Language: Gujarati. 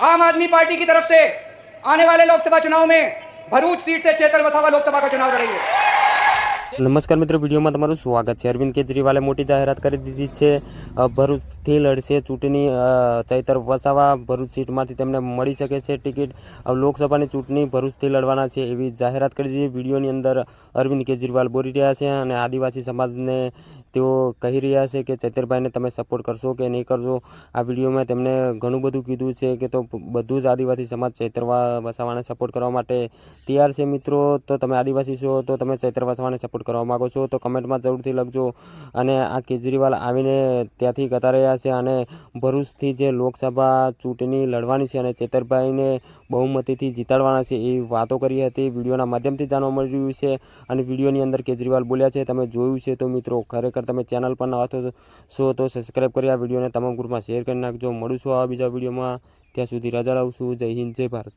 आम आदमी पार्टी की तरफ से आने वाले लोकसभा चुनाव में भरूच सीट से चेतर वसावा लोकसभा का चुनाव लड़ेंगे। નમસ્કાર મિત્રો, વિડીયોમાં તમારું સ્વાગત છે। અરવિંદ કેજરીવાલે મોટી જાહેરાત કરી દીધી છે। ભરૂચથી લડશે ચૂંટણી। ચૈતર વસાવા ભરૂચ સીટમાંથી તેમને મળી શકે છે ટિકિટ। લોકસભાની ચૂંટણી ભરૂચથી લડવાના છે એવી જાહેરાત કરી દીધી। વિડીયોની અંદર અરવિંદ કેજરીવાલ બોલી રહ્યા છે અને આદિવાસી સમાજને તેઓ કહી રહ્યા છે કે ચૈતરભાઈને તમે સપોર્ટ કરશો કે નહીં કરશો। આ વિડીયોમાં તેમણે ઘણું બધું કીધું છે કે તો બધું જ આદિવાસી સમાજ ચૈતર વસાવાને સપોર્ટ કરવા માટે તૈયાર છે। મિત્રો, તો તમે આદિવાસી છો તો તમે ચૈતર વસાવાને સપોર્ટ કરવા માગો છો તો કમેન્ટમાં જરૂરથી લખજો। અને આ કેજરીવાલ આવીને ત્યાંથી જતા રહ્યા છે અને ભરૂચથી જે લોકસભા ચૂંટણી લડવાની છે અને ચેતરભાઈને બહુમતીથી જીતાડવાના છે એ વાતો કરી હતી। વિડીયોના માધ્યમથી જાણવા મળી રહ્યું છે અને વિડીયોની અંદર કેજરીવાલ બોલ્યા છે તમે જોયું છે। તો મિત્રો, ખરેખર તમે ચેનલ પર નવા છો તો સબસ્ક્રાઈબ કરી આ વિડીયોને તમામ ગ્રુપમાં શેર કરી નાખજો। મળીશું આવા બીજા વિડીયોમાં, ત્યાં સુધી રજા લઉં છું। જય હિન્દ, જય ભારત।